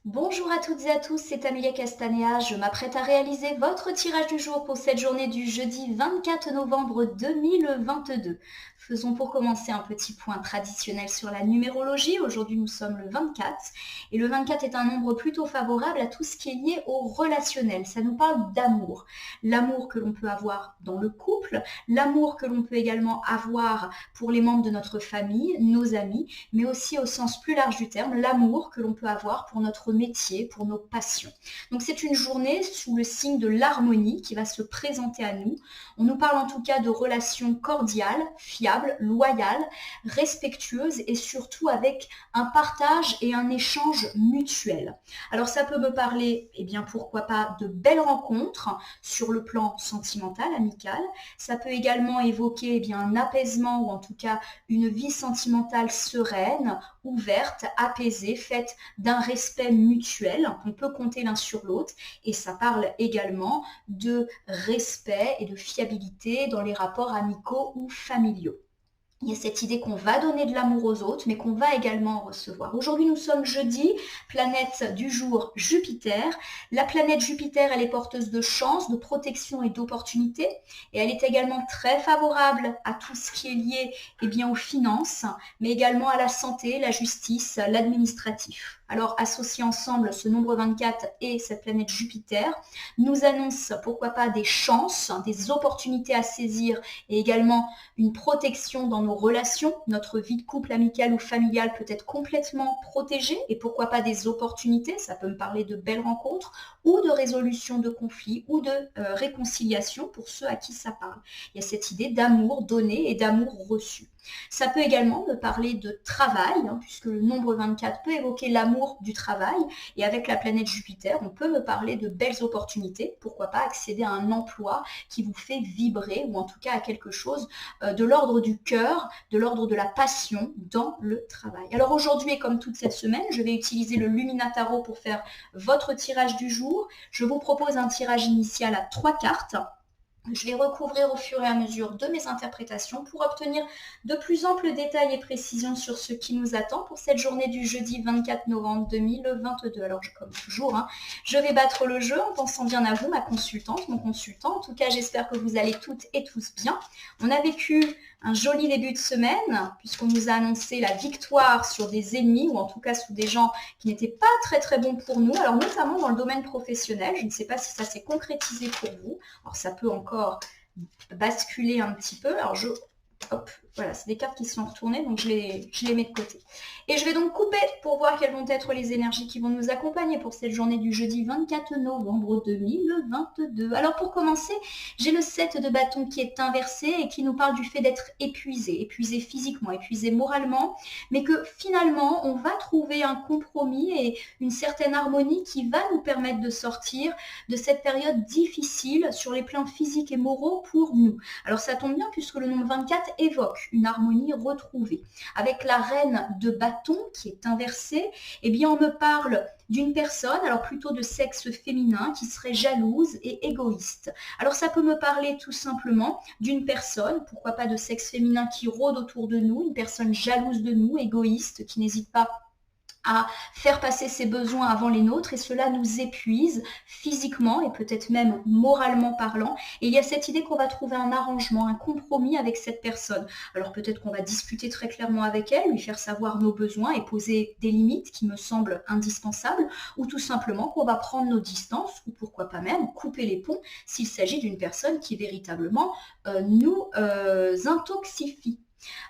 Bonjour à toutes et à tous, c'est Amélia Castanea. Je m'apprête à réaliser votre tirage du jour pour cette journée du jeudi 24 novembre 2022. Faisons pour commencer un petit point traditionnel sur la numérologie. Aujourd'hui, nous sommes le 24 et le 24 est un nombre plutôt favorable à tout ce qui est lié au relationnel. Ça nous parle d'amour. L'amour que l'on peut avoir dans le couple, l'amour que l'on peut également avoir pour les membres de notre famille, nos amis, mais aussi au sens plus large du terme, l'amour que l'on peut avoir pour notre métier, pour nos passions. Donc c'est une journée sous le signe de l'harmonie qui va se présenter à nous. On nous parle en tout cas de relations cordiales, fiables, loyales, respectueuses et surtout avec un partage et un échange mutuel. Alors ça peut me parler, pourquoi pas, de belles rencontres sur le plan sentimental, amical. Ça peut également évoquer un apaisement ou en tout cas une vie sentimentale sereine, ouverte, apaisée, faite d'un respect mutuel. On peut compter l'un sur l'autre et ça parle également de respect et de fiabilité dans les rapports amicaux ou familiaux. Il y a cette idée qu'on va donner de l'amour aux autres, mais qu'on va également en recevoir. Aujourd'hui, nous sommes jeudi, planète du jour Jupiter. La planète Jupiter, elle est porteuse de chance, de protection et d'opportunités. Et elle est également très favorable à tout ce qui est lié aux finances, mais également à la santé, la justice, l'administratif. Alors, associer ensemble ce nombre 24 et cette planète Jupiter nous annonce, pourquoi pas, des chances, des opportunités à saisir et également une protection dans nos relations. Notre vie de couple, amicale ou familiale peut être complètement protégée et pourquoi pas des opportunités. Ça peut me parler de belles rencontres ou de résolution de conflits ou de réconciliation pour ceux à qui ça parle. Il y a cette idée d'amour donné et d'amour reçu. Ça peut également me parler de travail, puisque le nombre 24 peut évoquer l'amour du travail. Et avec la planète Jupiter, on peut me parler de belles opportunités. Pourquoi pas accéder à un emploi qui vous fait vibrer, ou en tout cas à quelque chose de l'ordre du cœur, de l'ordre de la passion dans le travail. Alors aujourd'hui, et comme toute cette semaine, je vais utiliser le Lumina Tarot pour faire votre tirage du jour. Je vous propose un tirage initial à 3 cartes. Je vais recouvrir au fur et à mesure de mes interprétations pour obtenir de plus amples détails et précisions sur ce qui nous attend pour cette journée du jeudi 24 novembre 2022. Alors, comme toujours, je vais battre le jeu en pensant bien à vous, ma consultante, mon consultant. En tout cas, j'espère que vous allez toutes et tous bien. On a vécu un joli début de semaine puisqu'on nous a annoncé la victoire sur des ennemis ou en tout cas sur des gens qui n'étaient pas très très bons pour nous, alors notamment dans le domaine professionnel. Je ne sais pas si ça s'est concrétisé pour vous. Alors ça peut encore basculer un petit peu. Alors voilà, c'est des cartes qui sont retournées, donc je les mets de côté. Et je vais donc couper pour voir quelles vont être les énergies qui vont nous accompagner pour cette journée du jeudi 24 novembre 2022. Alors pour commencer, j'ai le 7 de bâton qui est inversé et qui nous parle du fait d'être épuisé physiquement, épuisé moralement, mais que finalement on va trouver un compromis et une certaine harmonie qui va nous permettre de sortir de cette période difficile sur les plans physiques et moraux pour nous. Alors ça tombe bien puisque le nombre 24 évoque une harmonie retrouvée. Avec la reine de bâton qui est inversée, on me parle d'une personne, alors plutôt de sexe féminin, qui serait jalouse et égoïste. Alors ça peut me parler tout simplement d'une personne, pourquoi pas de sexe féminin, qui rôde autour de nous, une personne jalouse de nous, égoïste, qui n'hésite pas à faire passer ses besoins avant les nôtres et cela nous épuise physiquement et peut-être même moralement parlant. Et il y a cette idée qu'on va trouver un arrangement, un compromis avec cette personne. Alors peut-être qu'on va discuter très clairement avec elle, lui faire savoir nos besoins et poser des limites qui me semblent indispensables, ou tout simplement qu'on va prendre nos distances, ou pourquoi pas même couper les ponts s'il s'agit d'une personne qui véritablement nous intoxifie.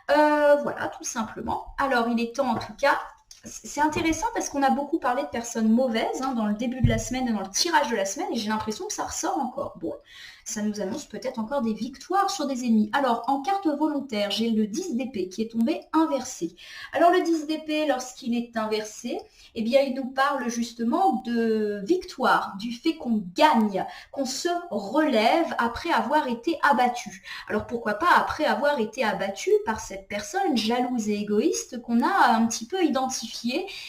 Voilà, tout simplement. Alors il est temps en tout cas. C'est intéressant parce qu'on a beaucoup parlé de personnes mauvaises dans le début de la semaine et dans le tirage de la semaine et j'ai l'impression que ça ressort encore. Bon, ça nous annonce peut-être encore des victoires sur des ennemis. Alors, en carte volontaire, j'ai le 10 d'épée qui est tombé inversé. Alors, le 10 d'épée, lorsqu'il est inversé, il nous parle justement de victoire, du fait qu'on gagne, qu'on se relève après avoir été abattu. Alors, pourquoi pas après avoir été abattu par cette personne jalouse et égoïste qu'on a un petit peu identifiée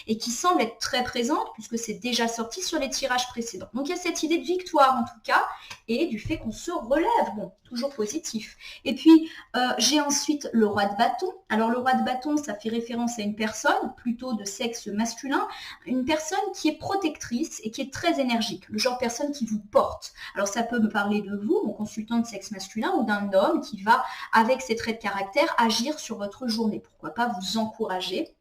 et qui semble être très présente puisque c'est déjà sorti sur les tirages précédents. Donc, il y a cette idée de victoire en tout cas et du fait qu'on se relève. Bon, toujours positif. Et puis, j'ai ensuite le roi de bâton. Alors, le roi de bâton, ça fait référence à une personne, plutôt de sexe masculin, une personne qui est protectrice et qui est très énergique, le genre de personne qui vous porte. Alors, ça peut me parler de vous, mon consultant de sexe masculin, ou d'un homme qui va, avec ses traits de caractère, agir sur votre journée. Pourquoi pas vous encourager.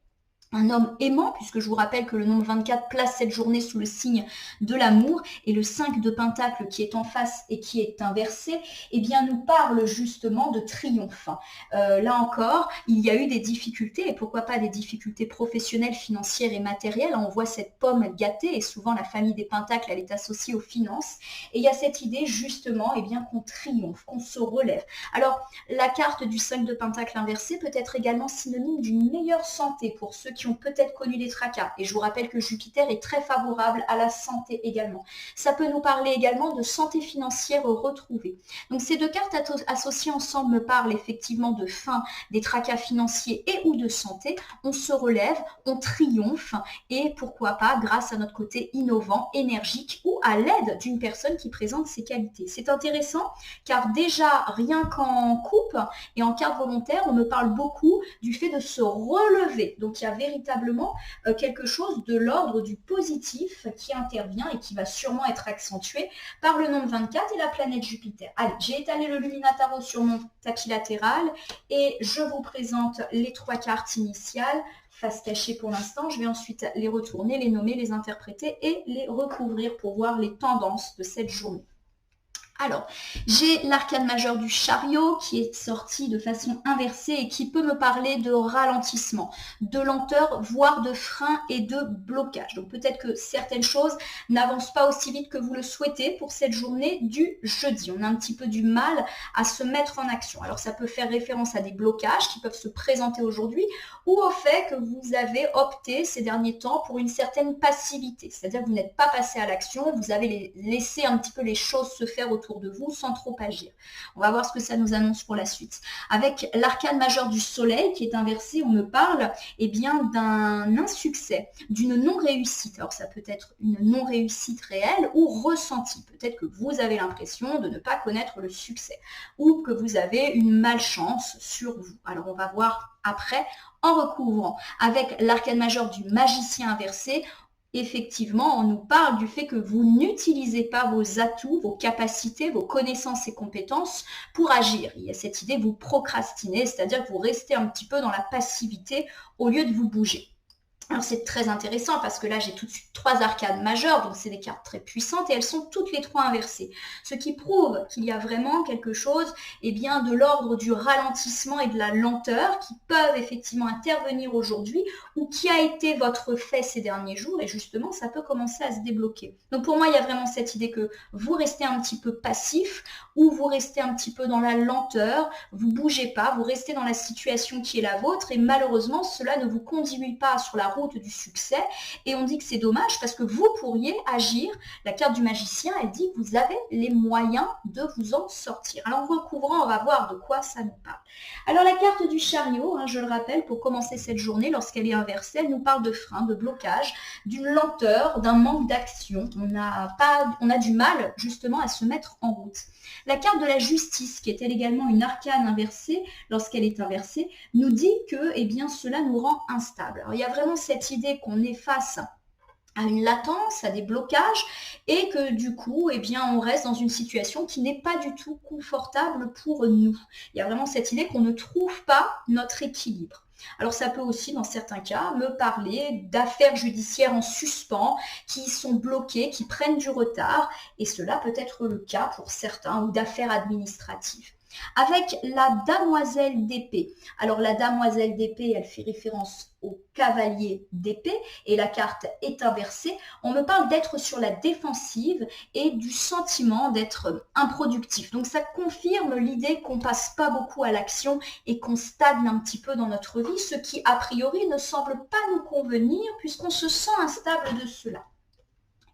Un homme aimant, puisque je vous rappelle que le nombre 24 place cette journée sous le signe de l'amour, et le 5 de Pentacle qui est en face et qui est inversé, eh bien nous parle justement de triomphe. Là encore, il y a eu des difficultés, et pourquoi pas des difficultés professionnelles, financières et matérielles. On voit cette pomme gâtée, et souvent la famille des Pentacles, elle est associée aux finances, et il y a cette idée justement, eh bien qu'on triomphe, qu'on se relève. Alors, la carte du 5 de Pentacle inversé peut être également synonyme d'une meilleure santé pour ceux qui ont peut-être connu des tracas. Et je vous rappelle que Jupiter est très favorable à la santé également. Ça peut nous parler également de santé financière retrouvée. Donc ces deux cartes associées ensemble me parlent effectivement de fin des tracas financiers et ou de santé. On se relève, on triomphe et pourquoi pas grâce à notre côté innovant, énergique ou à l'aide d'une personne qui présente ces qualités. C'est intéressant car déjà rien qu'en coupe et en carte volontaire, on me parle beaucoup du fait de se relever. Donc il y a véritablement quelque chose de l'ordre du positif qui intervient et qui va sûrement être accentué par le nombre 24 et la planète Jupiter. Allez, j'ai étalé le Luminataro sur mon tapis latéral et je vous présente les trois cartes initiales. Face cachée pour l'instant, je vais ensuite les retourner, les nommer, les interpréter et les recouvrir pour voir les tendances de cette journée. Alors, j'ai l'arcane majeur du chariot qui est sorti de façon inversée et qui peut me parler de ralentissement, de lenteur, voire de frein et de blocage. Donc peut-être que certaines choses n'avancent pas aussi vite que vous le souhaitez pour cette journée du jeudi. On a un petit peu du mal à se mettre en action. Alors ça peut faire référence à des blocages qui peuvent se présenter aujourd'hui ou au fait que vous avez opté ces derniers temps pour une certaine passivité. C'est-à-dire que vous n'êtes pas passé à l'action, vous avez laissé un petit peu les choses se faire autour de vous sans trop agir. On va voir ce que ça nous annonce pour la suite. Avec l'arcane majeur du soleil qui est inversé, on me parle bien d'un insuccès, d'une non-réussite. Alors ça peut être une non-réussite réelle ou ressentie. Peut-être que vous avez l'impression de ne pas connaître le succès ou que vous avez une malchance sur vous. Alors on va voir après en recouvrant. Avec l'arcane majeur du magicien inversé, effectivement, on nous parle du fait que vous n'utilisez pas vos atouts, vos capacités, vos connaissances et compétences pour agir. Il y a cette idée, vous procrastinez, c'est-à-dire que vous restez un petit peu dans la passivité au lieu de vous bouger. Alors c'est très intéressant parce que là j'ai tout de suite trois arcanes majeures, donc c'est des cartes très puissantes et elles sont toutes les trois inversées. Ce qui prouve qu'il y a vraiment quelque chose de l'ordre du ralentissement et de la lenteur qui peuvent effectivement intervenir aujourd'hui ou qui a été votre fait ces derniers jours et justement ça peut commencer à se débloquer. Donc pour moi il y a vraiment cette idée que vous restez un petit peu passif ou vous restez un petit peu dans la lenteur, vous bougez pas, vous restez dans la situation qui est la vôtre et malheureusement cela ne vous conduit pas sur la route du succès et on dit que c'est dommage parce que vous pourriez agir. La carte du magicien, elle dit que vous avez les moyens de vous en sortir. Alors en recouvrant, on va voir de quoi ça nous parle. Alors la carte du chariot, je le rappelle, pour commencer cette journée, lorsqu'elle est inversée, elle nous parle de frein, de blocage, d'une lenteur, d'un manque d'action. On a du mal justement à se mettre en route. La carte de la justice, qui est elle également une arcane inversée, lorsqu'elle est inversée, nous dit que cela nous rend instable. Alors, il y a vraiment cette idée qu'on est face à une latence, à des blocages, et que du coup, on reste dans une situation qui n'est pas du tout confortable pour nous. Il y a vraiment cette idée qu'on ne trouve pas notre équilibre. Alors ça peut aussi, dans certains cas, me parler d'affaires judiciaires en suspens qui sont bloquées, qui prennent du retard, et cela peut être le cas pour certains, ou d'affaires administratives. Avec la damoiselle d'épée. Alors la damoiselle d'épée, elle fait référence au cavalier d'épée et la carte est inversée. On me parle d'être sur la défensive et du sentiment d'être improductif. Donc ça confirme l'idée qu'on passe pas beaucoup à l'action et qu'on stagne un petit peu dans notre vie, ce qui a priori ne semble pas nous convenir puisqu'on se sent instable de cela.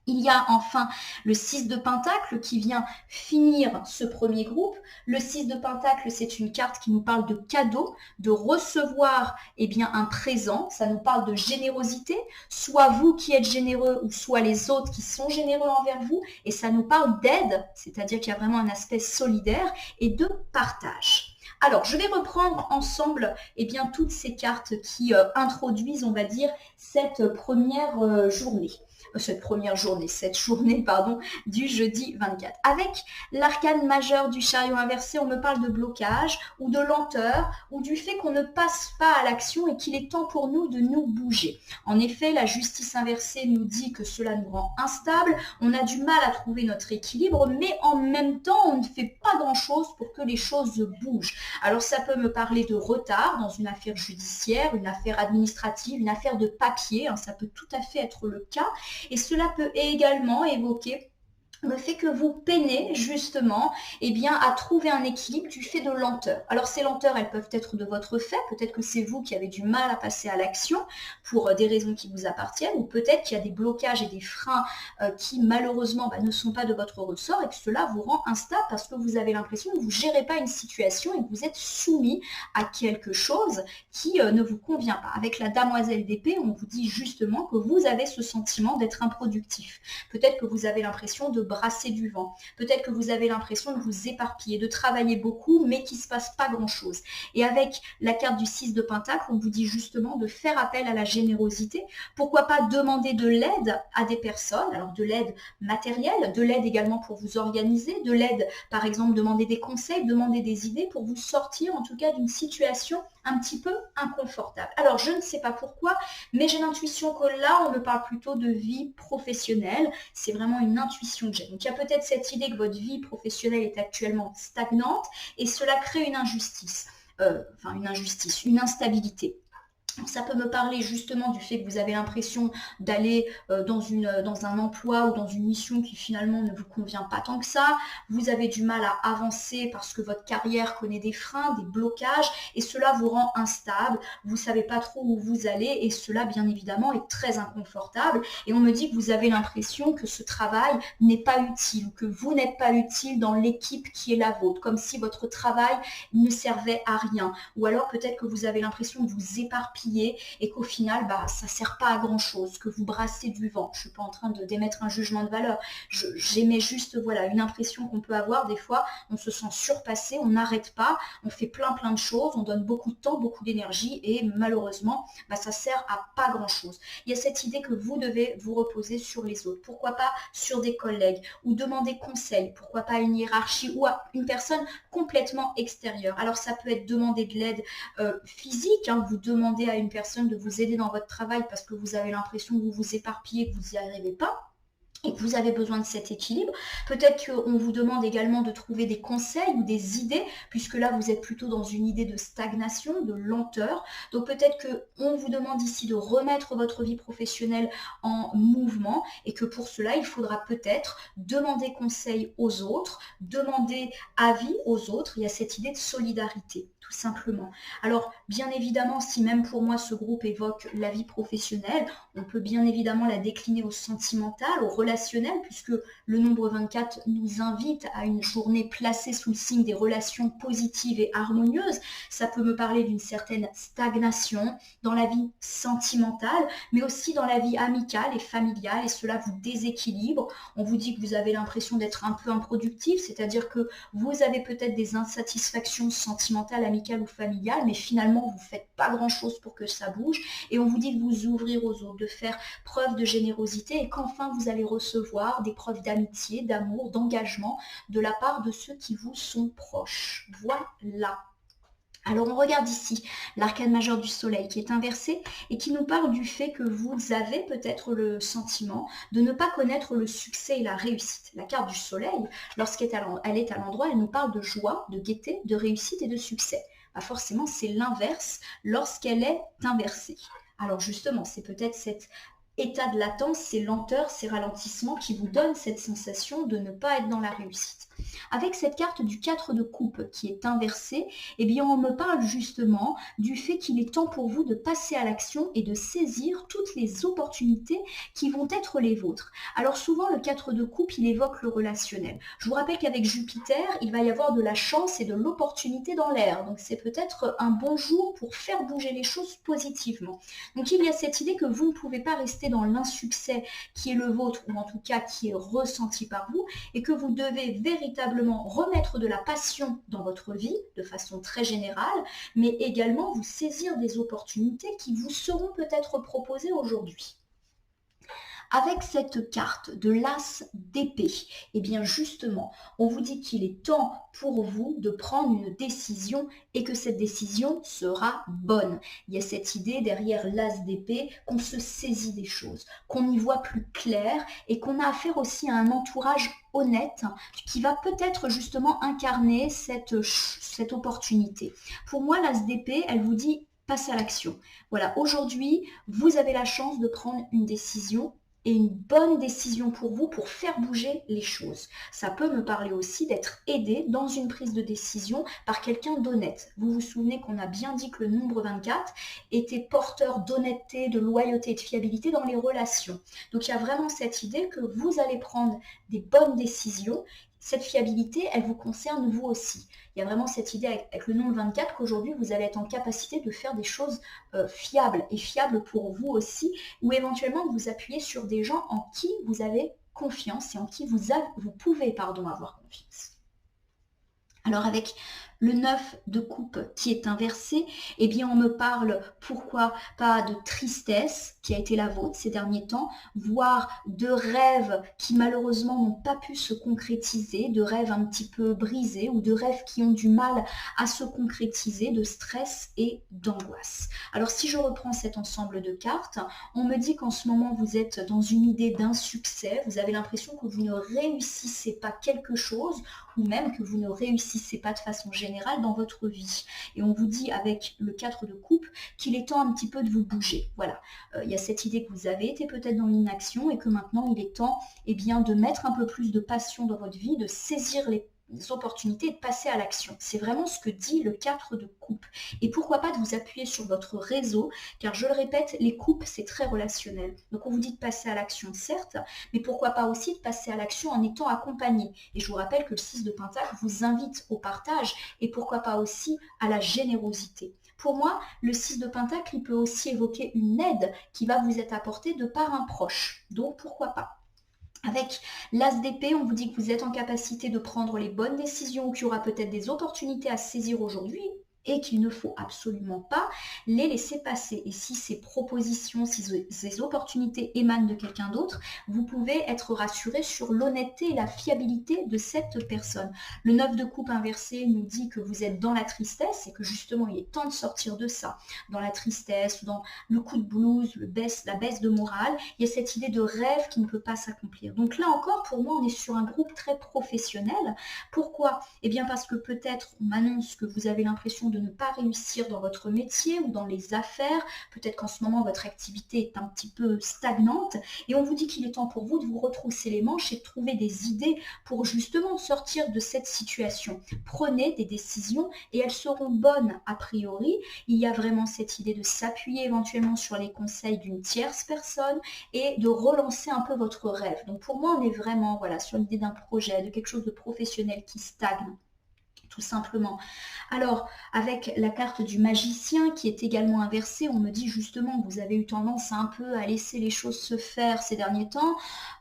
Il y a enfin le 6 de Pentacle qui vient finir ce premier groupe. Le 6 de Pentacle, c'est une carte qui nous parle de cadeau, de recevoir un présent. Ça nous parle de générosité, soit vous qui êtes généreux ou soit les autres qui sont généreux envers vous. Et ça nous parle d'aide, c'est-à-dire qu'il y a vraiment un aspect solidaire et de partage. Alors, je vais reprendre ensemble toutes ces cartes qui introduisent, on va dire, cette journée du jeudi 24. Avec l'arcane majeur du chariot inversé, on me parle de blocage ou de lenteur ou du fait qu'on ne passe pas à l'action et qu'il est temps pour nous de nous bouger. En effet, la justice inversée nous dit que cela nous rend instable, on a du mal à trouver notre équilibre, mais en même temps, on ne fait pas grand-chose pour que les choses bougent. Alors ça peut me parler de retard dans une affaire judiciaire, une affaire administrative, une affaire de papier, ça peut tout à fait être le cas. Et cela peut également évoquer le fait que vous peinez justement à trouver un équilibre du fait de lenteur. Alors ces lenteurs, elles peuvent être de votre fait, peut-être que c'est vous qui avez du mal à passer à l'action pour des raisons qui vous appartiennent, ou peut-être qu'il y a des blocages et des freins qui malheureusement ne sont pas de votre ressort et que cela vous rend instable parce que vous avez l'impression que vous ne gérez pas une situation et que vous êtes soumis à quelque chose qui ne vous convient pas. Avec la demoiselle d'épée, on vous dit justement que vous avez ce sentiment d'être improductif. Peut-être que vous avez l'impression de brasser du vent. Peut-être que vous avez l'impression de vous éparpiller, de travailler beaucoup, mais qu'il ne se passe pas grand-chose. Et avec la carte du 6 de Pentacle, on vous dit justement de faire appel à la générosité. Pourquoi pas demander de l'aide à des personnes, alors de l'aide matérielle, de l'aide également pour vous organiser, de l'aide, par exemple, demander des conseils, demander des idées pour vous sortir en tout cas d'une situation un petit peu inconfortable. Alors, je ne sais pas pourquoi, mais j'ai l'intuition que là, on me parle plutôt de vie professionnelle. C'est vraiment une intuition que j'ai. Donc, il y a peut-être cette idée que votre vie professionnelle est actuellement stagnante et cela crée une injustice. Une instabilité. Ça peut me parler justement du fait que vous avez l'impression d'aller dans un emploi ou dans une mission qui finalement ne vous convient pas tant que ça. Vous avez du mal à avancer parce que votre carrière connaît des freins, des blocages et cela vous rend instable. Vous ne savez pas trop où vous allez et cela bien évidemment est très inconfortable. Et on me dit que vous avez l'impression que ce travail n'est pas utile ou que vous n'êtes pas utile dans l'équipe qui est la vôtre, comme si votre travail ne servait à rien. Ou alors peut-être que vous avez l'impression de vous éparpiller et qu'au final, ça ne sert pas à grand-chose, que vous brassez du vent. Je ne suis pas en train d'émettre un jugement de valeur. J'émets juste une impression qu'on peut avoir. Des fois, on se sent surpassé, on n'arrête pas, on fait plein de choses, on donne beaucoup de temps, beaucoup d'énergie et malheureusement, ça ne sert à pas grand-chose. Il y a cette idée que vous devez vous reposer sur les autres. Pourquoi pas sur des collègues ou demander conseil. Pourquoi pas une hiérarchie ou à une personne complètement extérieure. Alors, ça peut être demander de l'aide physique. Vous demandez à une personne de vous aider dans votre travail parce que vous avez l'impression que vous vous éparpillez, que vous n'y arrivez pas et que vous avez besoin de cet équilibre. Peut-être qu'on vous demande également de trouver des conseils ou des idées, puisque là, vous êtes plutôt dans une idée de stagnation, de lenteur. Donc peut-être qu'on vous demande ici de remettre votre vie professionnelle en mouvement et que pour cela, il faudra peut-être demander conseil aux autres, demander avis aux autres. Il y a cette idée de solidarité, tout simplement. Alors, bien évidemment, si même pour moi, ce groupe évoque la vie professionnelle, on peut bien évidemment la décliner au sentimental, au relationnel, puisque le nombre 24 nous invite à une journée placée sous le signe des relations positives et harmonieuses. Ça peut me parler d'une certaine stagnation dans la vie sentimentale, mais aussi dans la vie amicale et familiale, et cela vous déséquilibre. On vous dit que vous avez l'impression d'être un peu improductif, c'est-à-dire que vous avez peut-être des insatisfactions sentimentales, amicales ou familiales, mais finalement, vous ne faites pas grand-chose pour que ça bouge, et on vous dit de vous ouvrir aux autres, de faire preuve de générosité, et qu'enfin, vous allez recevoir des preuves d'amitié, d'amour, d'engagement de la part de ceux qui vous sont proches. Voilà. Alors on regarde ici l'arcane majeur du soleil qui est inversé et qui nous parle du fait que vous avez peut-être le sentiment de ne pas connaître le succès et la réussite. La carte du soleil, lorsqu'elle est à l'endroit, elle nous parle de joie, de gaieté, de réussite et de succès. Forcément, c'est l'inverse lorsqu'elle est inversée. Alors justement, c'est peut-être cet état de latence, ces lenteurs, ces ralentissements qui vous donnent cette sensation de ne pas être dans la réussite. Avec cette carte du 4 de coupe qui est inversée, eh bien on me parle justement du fait qu'il est temps pour vous de passer à l'action et de saisir toutes les opportunités qui vont être les vôtres. Alors souvent le 4 de coupe, il évoque le relationnel. Je vous rappelle qu'avec Jupiter, il va y avoir de la chance et de l'opportunité dans l'air. Donc c'est peut-être un bon jour pour faire bouger les choses positivement. Donc il y a cette idée que vous ne pouvez pas rester dans l'insuccès qui est le vôtre, ou en tout cas qui est ressenti par vous, et que vous devez véritablement remettre de la passion dans votre vie de façon très générale, mais également vous saisir des opportunités qui vous seront peut-être proposées aujourd'hui. Avec cette carte de l'as d'épée, eh bien justement, on vous dit qu'il est temps pour vous de prendre une décision et que cette décision sera bonne. Il y a cette idée derrière l'as d'épée qu'on se saisit des choses, qu'on y voit plus clair et qu'on a affaire aussi à un entourage honnête qui va peut-être justement incarner cette opportunité. Pour moi, l'as d'épée, elle vous dit passe à l'action. Voilà, aujourd'hui, vous avez la chance de prendre une décision et une bonne décision pour vous pour faire bouger les choses. Ça peut me parler aussi d'être aidé dans une prise de décision par quelqu'un d'honnête. Vous vous souvenez qu'on a bien dit que le nombre 24 était porteur d'honnêteté, de loyauté et de fiabilité dans les relations. Donc il y a vraiment cette idée que vous allez prendre des bonnes décisions. Cette fiabilité, elle vous concerne vous aussi. Il y a vraiment cette idée avec le nombre 24 qu'aujourd'hui, vous allez être en capacité de faire des choses fiables et fiables pour vous aussi, ou éventuellement vous appuyez sur des gens en qui vous avez confiance et en qui vous pouvez avoir confiance. Alors avec le 9 de coupe qui est inversé, eh bien on me parle, pourquoi pas, de tristesse qui a été la vôtre ces derniers temps, voire de rêves qui malheureusement n'ont pas pu se concrétiser, de rêves un petit peu brisés ou de rêves qui ont du mal à se concrétiser, de stress et d'angoisse. Alors si je reprends cet ensemble de cartes, on me dit qu'en ce moment vous êtes dans une idée d'insuccès, vous avez l'impression que vous ne réussissez pas quelque chose ou même que vous ne réussissez pas de façon générale dans votre vie. Et on vous dit avec le 4 de coupe qu'il est temps un petit peu de vous bouger. Voilà, il y a cette idée que vous avez été peut-être dans l'inaction et que maintenant il est temps bien, de mettre un peu plus de passion dans votre vie, de saisir les opportunités et de passer à l'action. C'est vraiment ce que dit le 4 de coupe. Et pourquoi pas de vous appuyer sur votre réseau, car je le répète, les coupes, c'est très relationnel. Donc on vous dit de passer à l'action, certes, mais pourquoi pas aussi de passer à l'action en étant accompagné. Et je vous rappelle que le 6 de Pentacle vous invite au partage et pourquoi pas aussi à la générosité. Pour moi, le 6 de Pentacle, il peut aussi évoquer une aide qui va vous être apportée de par un proche. Donc pourquoi pas. Avec l'as d'épée, on vous dit que vous êtes en capacité de prendre les bonnes décisions, qu'il y aura peut-être des opportunités à saisir aujourd'hui et qu'il ne faut absolument pas les laisser passer. Et si ces propositions, si ces opportunités émanent de quelqu'un d'autre, vous pouvez être rassuré sur l'honnêteté et la fiabilité de cette personne. Le 9 de coupe inversé nous dit que vous êtes dans la tristesse et que justement il est temps de sortir de ça. Dans la tristesse, dans le coup de blues, la baisse de morale, il y a cette idée de rêve qui ne peut pas s'accomplir. Donc là encore, pour moi, on est sur un groupe très professionnel. Pourquoi ? Eh bien parce que peut-être on m'annonce que vous avez l'impression de ne pas réussir dans votre métier ou dans les affaires. Peut-être qu'en ce moment, votre activité est un petit peu stagnante et on vous dit qu'il est temps pour vous de vous retrousser les manches et de trouver des idées pour justement sortir de cette situation. Prenez des décisions et elles seront bonnes a priori. Il y a vraiment cette idée de s'appuyer éventuellement sur les conseils d'une tierce personne et de relancer un peu votre rêve. Donc pour moi, on est vraiment sur l'idée d'un projet, de quelque chose de professionnel qui stagne. Tout simplement. Alors, avec la carte du magicien qui est également inversée, on me dit justement que vous avez eu tendance un peu à laisser les choses se faire ces derniers temps,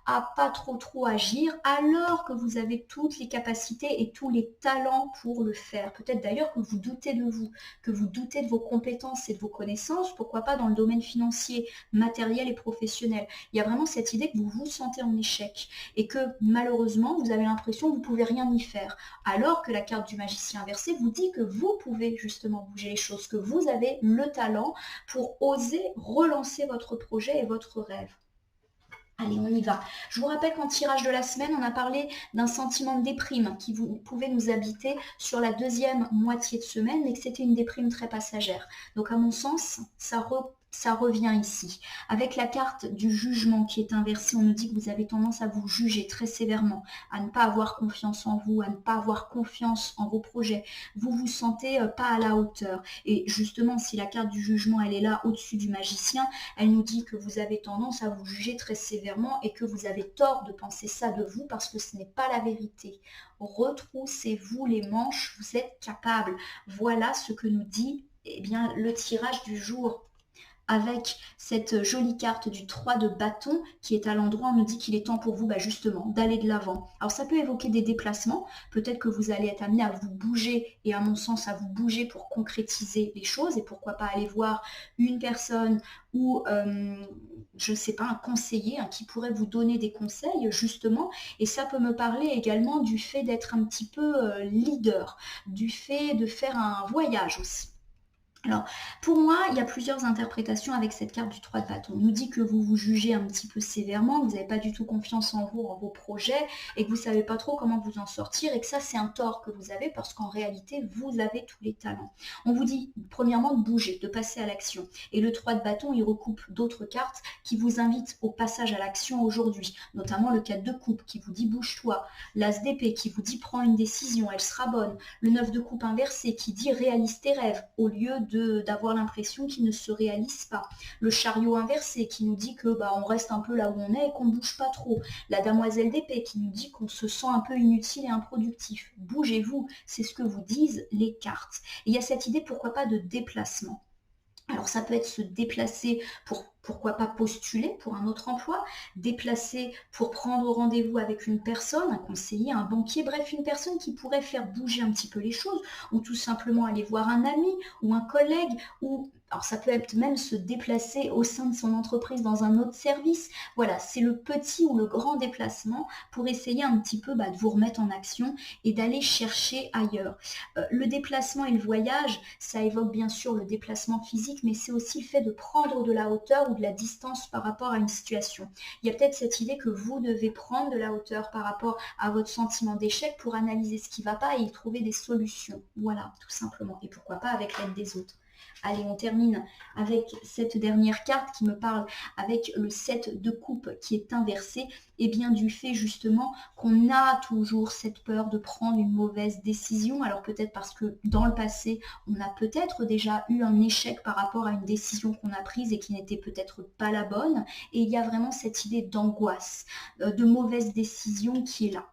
à pas trop agir, alors que vous avez toutes les capacités et tous les talents pour le faire. Peut-être d'ailleurs que vous doutez de vous, que vous doutez de vos compétences et de vos connaissances, pourquoi pas dans le domaine financier, matériel et professionnel. Il y a vraiment cette idée que vous vous sentez en échec et que malheureusement, vous avez l'impression que vous ne pouvez rien y faire, alors que la carte du magicien inversé vous dit que vous pouvez justement bouger les choses, que vous avez le talent pour oser relancer votre projet et votre rêve. Allez, on y va. Je vous rappelle qu'en tirage de la semaine, on a parlé d'un sentiment de déprime qui pouvait nous habiter sur la deuxième moitié de semaine, mais que c'était une déprime très passagère. Donc à mon sens, ça ça revient ici. Avec la carte du jugement qui est inversée, on nous dit que vous avez tendance à vous juger très sévèrement, à ne pas avoir confiance en vous, à ne pas avoir confiance en vos projets. Vous vous sentez pas à la hauteur. Et justement, si la carte du jugement, elle est là au-dessus du magicien, elle nous dit que vous avez tendance à vous juger très sévèrement et que vous avez tort de penser ça de vous parce que ce n'est pas la vérité. Retroussez-vous les manches, vous êtes capable. Voilà ce que nous dit le tirage du jour. Avec cette jolie carte du 3 de bâton qui est à l'endroit, on nous dit qu'il est temps pour vous justement d'aller de l'avant. Alors ça peut évoquer des déplacements, peut-être que vous allez être amené à vous bouger et à mon sens à vous bouger pour concrétiser les choses et pourquoi pas aller voir une personne ou je ne sais pas, un conseiller qui pourrait vous donner des conseils justement, et ça peut me parler également du fait d'être un petit peu leader, du fait de faire un voyage aussi. Alors, pour moi, il y a plusieurs interprétations avec cette carte du 3 de bâton. On nous dit que vous vous jugez un petit peu sévèrement, que vous n'avez pas du tout confiance en vous, en vos projets, et que vous ne savez pas trop comment vous en sortir, et que ça, c'est un tort que vous avez, parce qu'en réalité, vous avez tous les talents. On vous dit, premièrement, de bouger, de passer à l'action. Et le 3 de bâton, il recoupe d'autres cartes qui vous invitent au passage à l'action aujourd'hui, notamment le 4 de coupe qui vous dit bouge-toi, l'as d'épée qui vous dit prends une décision, elle sera bonne, le 9 de coupe inversé qui dit réalise tes rêves, au lieu d'avoir l'impression qu'ils ne se réalisent pas. Le chariot inversé qui nous dit que on reste un peu là où on est et qu'on ne bouge pas trop. La demoiselle d'épée qui nous dit qu'on se sent un peu inutile et improductif. Bougez-vous, c'est ce que vous disent les cartes. Et il y a cette idée, pourquoi pas, de déplacement. Alors ça peut être se déplacer pour, pourquoi pas, postuler pour un autre emploi, déplacer pour prendre rendez-vous avec une personne, un conseiller, un banquier, bref, une personne qui pourrait faire bouger un petit peu les choses, ou tout simplement aller voir un ami ou un collègue, ou alors ça peut être même se déplacer au sein de son entreprise dans un autre service. Voilà, c'est le petit ou le grand déplacement pour essayer un petit peu de vous remettre en action et d'aller chercher ailleurs. Le déplacement et le voyage, ça évoque bien sûr le déplacement physique, mais c'est aussi le fait de prendre de la hauteur ou de la distance par rapport à une situation. Il y a peut-être cette idée que vous devez prendre de la hauteur par rapport à votre sentiment d'échec pour analyser ce qui ne va pas et y trouver des solutions. Voilà, tout simplement. Et pourquoi pas avec l'aide des autres. Allez, on termine avec cette dernière carte qui me parle avec le 7 de coupe qui est inversé, et bien du fait justement qu'on a toujours cette peur de prendre une mauvaise décision. Alors peut-être parce que dans le passé, on a peut-être déjà eu un échec par rapport à une décision qu'on a prise et qui n'était peut-être pas la bonne. Et il y a vraiment cette idée d'angoisse, de mauvaise décision qui est là.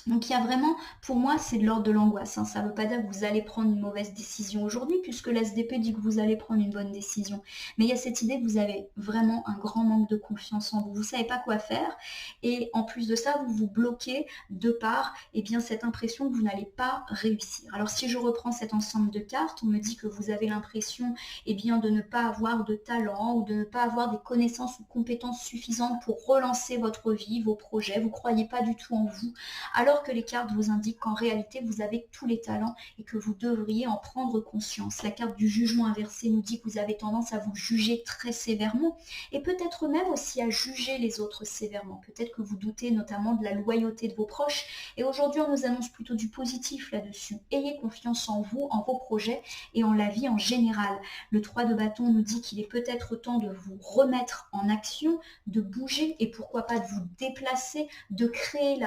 Donc il y a vraiment, pour moi, c'est de l'ordre de l'angoisse. Ça ne veut pas dire que vous allez prendre une mauvaise décision aujourd'hui, puisque l'ASDP dit que vous allez prendre une bonne décision. Mais il y a cette idée que vous avez vraiment un grand manque de confiance en vous. Vous ne savez pas quoi faire. Et en plus de ça, vous vous bloquez de par cette impression que vous n'allez pas réussir. Alors si je reprends cet ensemble de cartes, on me dit que vous avez l'impression de ne pas avoir de talent ou de ne pas avoir des connaissances ou compétences suffisantes pour relancer votre vie, vos projets. Vous ne croyez pas du tout en vous. Alors que les cartes vous indiquent qu'en réalité, vous avez tous les talents et que vous devriez en prendre conscience. La carte du jugement inversé nous dit que vous avez tendance à vous juger très sévèrement et peut-être même aussi à juger les autres sévèrement. Peut-être que vous doutez notamment de la loyauté de vos proches. Et aujourd'hui, on nous annonce plutôt du positif là-dessus. Ayez confiance en vous, en vos projets et en la vie en général. Le 3 de bâton nous dit qu'il est peut-être temps de vous remettre en action, de bouger et pourquoi pas de vous déplacer, de créer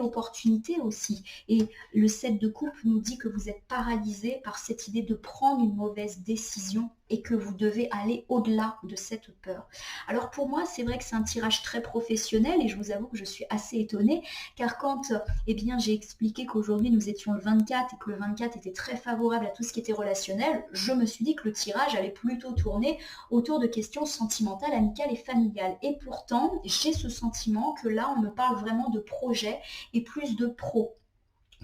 l'opportunité aussi. Et le 7 de coupe nous dit que vous êtes paralysé par cette idée de prendre une mauvaise décision et que vous devez aller au-delà de cette peur. Alors pour moi, c'est vrai que c'est un tirage très professionnel et je vous avoue que je suis assez étonnée car quand j'ai expliqué qu'aujourd'hui nous étions le 24 et que le 24 était très favorable à tout ce qui était relationnel, je me suis dit que le tirage allait plutôt tourner autour de questions sentimentales, amicales et familiales. Et pourtant, j'ai ce sentiment que là, on me parle vraiment de projet et plus de pro.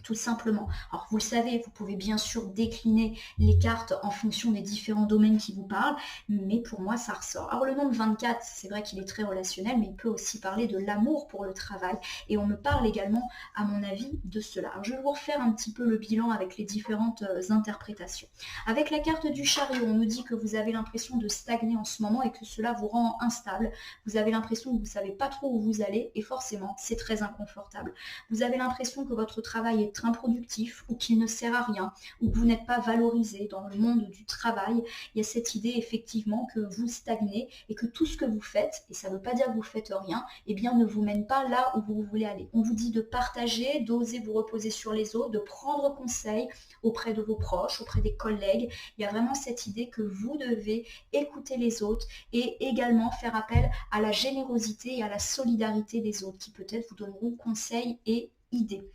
Tout simplement. Alors vous le savez, vous pouvez bien sûr décliner les cartes en fonction des différents domaines qui vous parlent, mais pour moi ça ressort. Alors le nombre 24, c'est vrai qu'il est très relationnel, mais il peut aussi parler de l'amour pour le travail, et on me parle également, à mon avis, de cela. Alors je vais vous refaire un petit peu le bilan avec les différentes interprétations. Avec la carte du chariot, on nous dit que vous avez l'impression de stagner en ce moment et que cela vous rend instable. Vous avez l'impression que vous ne savez pas trop où vous allez, et forcément c'est très inconfortable. Vous avez l'impression que votre travail est être improductif ou qu'il ne sert à rien ou que vous n'êtes pas valorisé dans le monde du travail, il y a cette idée effectivement que vous stagnez et que tout ce que vous faites, et ça ne veut pas dire que vous faites rien, eh bien ne vous mène pas là où vous voulez aller. On vous dit de partager, d'oser vous reposer sur les autres, de prendre conseil auprès de vos proches, auprès des collègues. Il y a vraiment cette idée que vous devez écouter les autres et également faire appel à la générosité et à la solidarité des autres qui peut-être vous donneront conseils et idées.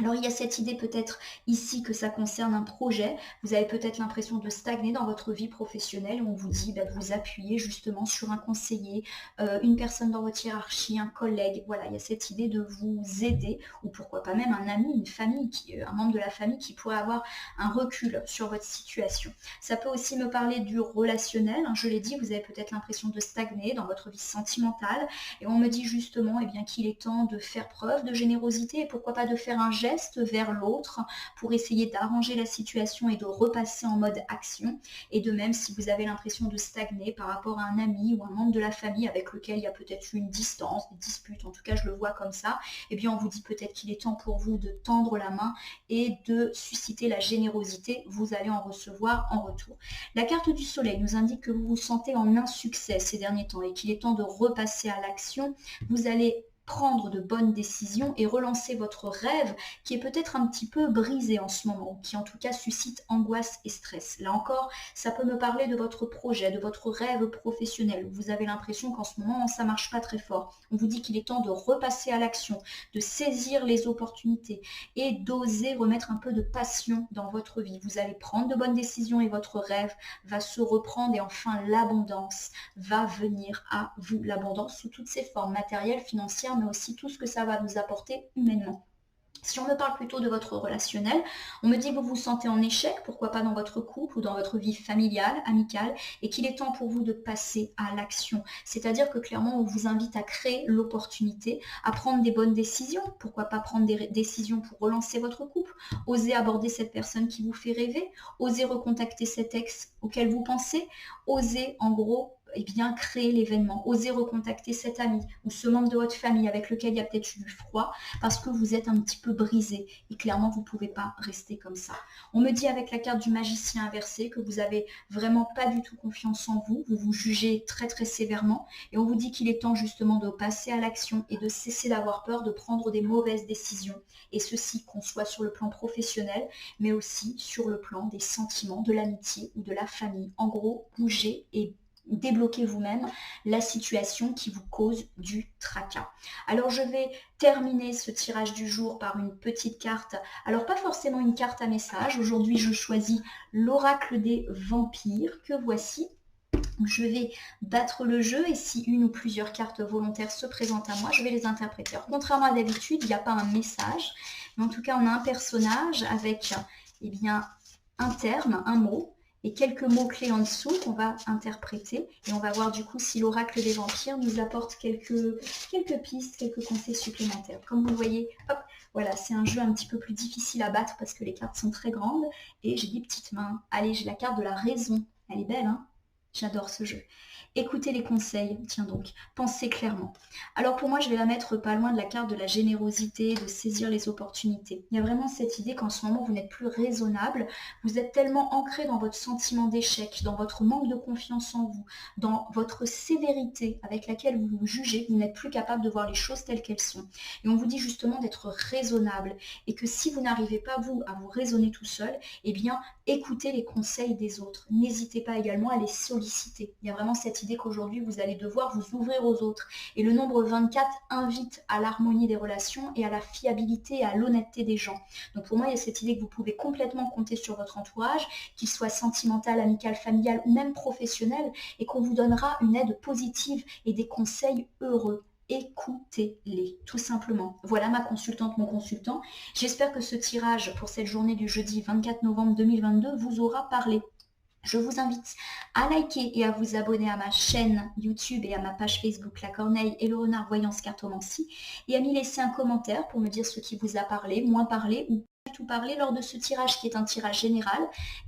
Alors il y a cette idée peut-être ici que ça concerne un projet, vous avez peut-être l'impression de stagner dans votre vie professionnelle, où on vous dit de vous appuyer justement sur un conseiller, une personne dans votre hiérarchie, un collègue, voilà, il y a cette idée de vous aider, ou pourquoi pas même un ami, une famille, un membre de la famille qui pourrait avoir un recul sur votre situation. Ça peut aussi me parler du relationnel, hein, je l'ai dit, vous avez peut-être l'impression de stagner dans votre vie sentimentale, et on me dit justement qu'il est temps de faire preuve de générosité, et pourquoi pas de faire un geste vers l'autre pour essayer d'arranger la situation et de repasser en mode action. Et de même, si vous avez l'impression de stagner par rapport à un ami ou un membre de la famille avec lequel il y a peut-être une distance, des disputes, en tout cas je le vois comme ça, eh bien on vous dit peut-être qu'il est temps pour vous de tendre la main et de susciter la générosité, vous allez en recevoir en retour. La carte du soleil nous indique que vous vous sentez en insuccès ces derniers temps et qu'il est temps de repasser à l'action. Vous allez prendre de bonnes décisions et relancer votre rêve qui est peut-être un petit peu brisé en ce moment, ou qui en tout cas suscite angoisse et stress. Là encore, ça peut me parler de votre projet, de votre rêve professionnel, où vous avez l'impression qu'en ce moment, ça ne marche pas très fort. On vous dit qu'il est temps de repasser à l'action, de saisir les opportunités et d'oser remettre un peu de passion dans votre vie. Vous allez prendre de bonnes décisions et votre rêve va se reprendre et enfin l'abondance va venir à vous. L'abondance sous toutes ses formes, matérielles, financières, mais aussi tout ce que ça va vous apporter humainement. Si on me parle plutôt de votre relationnel, on me dit que vous vous sentez en échec, pourquoi pas dans votre couple ou dans votre vie familiale, amicale, et qu'il est temps pour vous de passer à l'action. C'est-à-dire que clairement, on vous invite à créer l'opportunité, à prendre des bonnes décisions. Pourquoi pas prendre des décisions pour relancer votre couple, oser aborder cette personne qui vous fait rêver, oser recontacter cet ex auquel vous pensez, oser en gros créer l'événement, oser recontacter cet ami ou ce membre de votre famille avec lequel il y a peut-être eu du froid parce que vous êtes un petit peu brisé et clairement vous ne pouvez pas rester comme ça. On me dit avec la carte du magicien inversé que vous avez vraiment pas du tout confiance en vous, vous vous jugez très très sévèrement et on vous dit qu'il est temps justement de passer à l'action et de cesser d'avoir peur de prendre des mauvaises décisions et ceci qu'on soit sur le plan professionnel mais aussi sur le plan des sentiments, de l'amitié ou de la famille. En gros, bougez et débloquez vous-même la situation qui vous cause du tracas. Alors je vais terminer ce tirage du jour par une petite carte. Alors pas forcément une carte à message. Aujourd'hui je choisis l'oracle des vampires que voici. Je vais battre le jeu et si une ou plusieurs cartes volontaires se présentent à moi, je vais les interpréter. Alors, contrairement à d'habitude, il n'y a pas un message, mais en tout cas on a un personnage avec un terme, un mot, et quelques mots-clés en dessous qu'on va interpréter. Et on va voir du coup si l'oracle des vampires nous apporte quelques pistes, quelques conseils supplémentaires. Comme vous le voyez, hop, voilà, c'est un jeu un petit peu plus difficile à battre parce que les cartes sont très grandes. Et j'ai des petites mains. Allez, j'ai la carte de la raison. Elle est belle, hein? J'adore ce jeu. Écoutez les conseils, tiens donc, pensez clairement. Alors pour moi, je vais la mettre pas loin de la carte de la générosité, de saisir les opportunités. Il y a vraiment cette idée qu'en ce moment, vous n'êtes plus raisonnable, vous êtes tellement ancré dans votre sentiment d'échec, dans votre manque de confiance en vous, dans votre sévérité avec laquelle vous vous jugez, vous n'êtes plus capable de voir les choses telles qu'elles sont. Et on vous dit justement d'être raisonnable et que si vous n'arrivez pas, vous, à vous raisonner tout seul, eh bien, écoutez les conseils des autres. N'hésitez pas également à les solliciter. Il y a vraiment cette idée qu'aujourd'hui, vous allez devoir vous ouvrir aux autres. Et le nombre 24 invite à l'harmonie des relations et à la fiabilité et à l'honnêteté des gens. Donc pour moi, il y a cette idée que vous pouvez complètement compter sur votre entourage, qu'il soit sentimental, amical, familial ou même professionnel, et qu'on vous donnera une aide positive et des conseils heureux. Écoutez-les, tout simplement. Voilà ma consultante, mon consultant. J'espère que ce tirage pour cette journée du jeudi 24 novembre 2022 vous aura parlé. Je vous invite à liker et à vous abonner à ma chaîne YouTube et à ma page Facebook La Corneille et le Renard Voyance Cartomancie et à m'y laisser un commentaire pour me dire ce qui vous a parlé, moins parlé ou tout parler lors de ce tirage qui est un tirage général.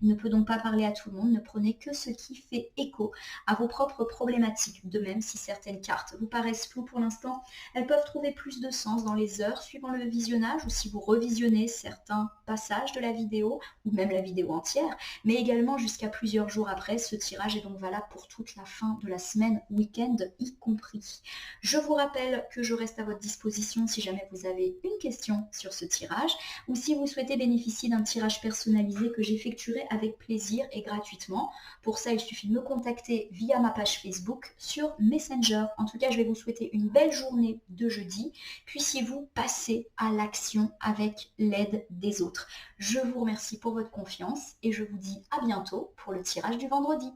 Il ne peut donc pas parler à tout le monde. Ne prenez que ce qui fait écho à vos propres problématiques. De même, si certaines cartes vous paraissent floues pour l'instant, elles peuvent trouver plus de sens dans les heures suivant le visionnage ou si vous revisionnez certains passages de la vidéo ou même la vidéo entière, mais également jusqu'à plusieurs jours après. Ce tirage est donc valable pour toute la fin de la semaine, week-end y compris. Je vous rappelle que je reste à votre disposition si jamais vous avez une question sur ce tirage ou si vous souhaitez bénéficier d'un tirage personnalisé que j'effectuerai avec plaisir et gratuitement. Pour ça, il suffit de me contacter via ma page Facebook sur Messenger. En tout cas, je vais vous souhaiter une belle journée de jeudi. Puissiez-vous passer à l'action avec l'aide des autres. Je vous remercie pour votre confiance et je vous dis à bientôt pour le tirage du vendredi.